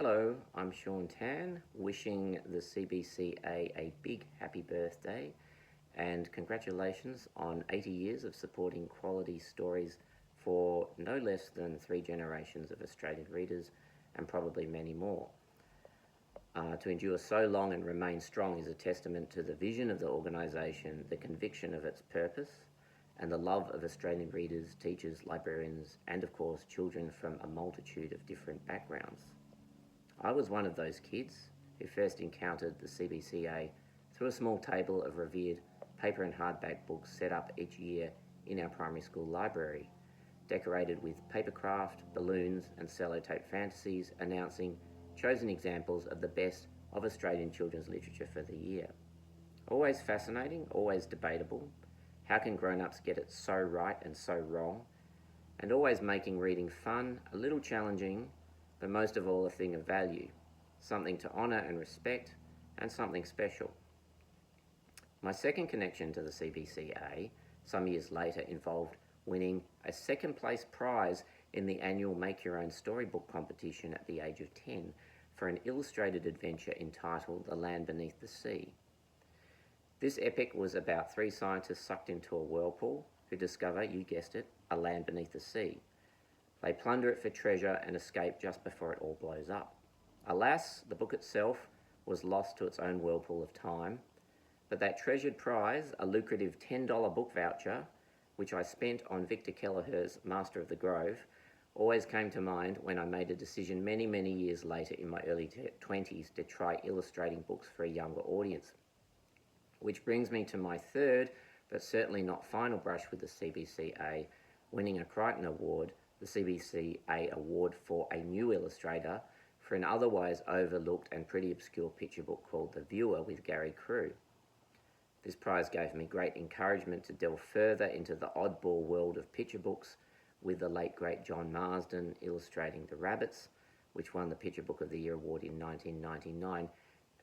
Hello, I'm Shaun Tan, wishing the CBCA a big happy birthday and congratulations on 80 years of supporting quality stories for no less than 3 generations of Australian readers and probably many more. To endure so long and remain strong is a testament to the vision of the organisation, the conviction of its purpose, and the love of Australian readers, teachers, librarians, and of course children from a multitude of different backgrounds. I was one of those kids who first encountered the CBCA through a small table of revered paper and hardback books set up each year in our primary school library, decorated with papercraft, balloons and sellotape fantasies announcing chosen examples of the best of Australian children's literature for the year. Always fascinating, always debatable. How can grown-ups get it so right and so wrong? And always making reading fun, a little challenging, but most of all a thing of value, something to honour and respect, and something special. My second connection to the CBCA, some years later, involved winning a second place prize in the annual Make Your Own Storybook competition at the age of 10 for an illustrated adventure entitled The Land Beneath the Sea. This epic was about 3 scientists sucked into a whirlpool who discover, you guessed it, a land beneath the sea. They plunder it for treasure and escape just before it all blows up. Alas, the book itself was lost to its own whirlpool of time, but that treasured prize, a lucrative $10 book voucher, which I spent on Victor Kelleher's Master of the Grove, always came to mind when I made a decision many years later in my early 20s to try illustrating books for a younger audience. Which brings me to my third, but certainly not final brush with the CBCA, winning a Crichton Award, the CBCA Award for a New Illustrator, for an otherwise overlooked and pretty obscure picture book called The Viewer with Gary Crew. This prize gave me great encouragement to delve further into the oddball world of picture books, with the late great John Marsden illustrating The Rabbits, which won the Picture Book of the Year award in 1999,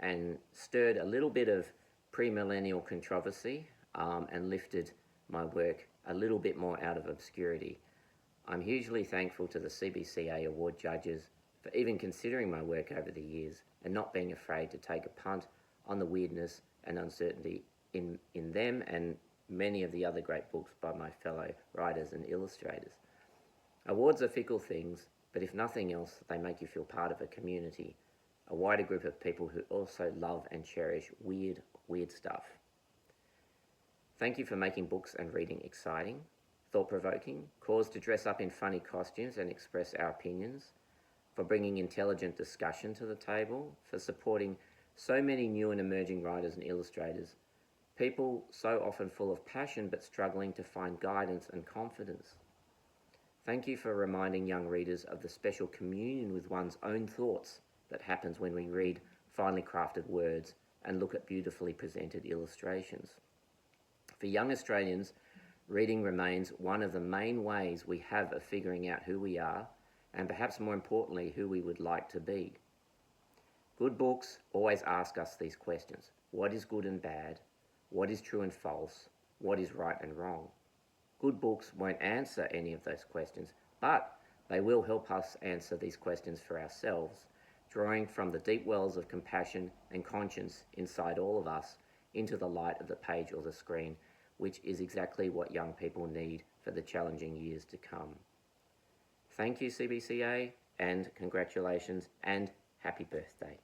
and stirred a little bit of pre-millennial controversy and lifted my work a little bit more out of obscurity. I'm hugely thankful to the CBCA award judges for even considering my work over the years and not being afraid to take a punt on the weirdness and uncertainty in them and many of the other great books by my fellow writers and illustrators. Awards are fickle things, but if nothing else, they make you feel part of a community, a wider group of people who also love and cherish weird stuff. Thank you for making books and reading exciting, thought-provoking, cause to dress up in funny costumes and express our opinions, for bringing intelligent discussion to the table, for supporting so many new and emerging writers and illustrators, people so often full of passion but struggling to find guidance and confidence. Thank you for reminding young readers of the special communion with one's own thoughts that happens when we read finely crafted words and look at beautifully presented illustrations. For young Australians, reading remains one of the main ways we have of figuring out who we are, and perhaps more importantly, who we would like to be. Good books always ask us these questions. What is good and bad? What is true and false? What is right and wrong? Good books won't answer any of those questions, but they will help us answer these questions for ourselves, drawing from the deep wells of compassion and conscience inside all of us into the light of the page or the screen, which is exactly what young people need for the challenging years to come. Thank you, CBCA, and congratulations and happy birthday.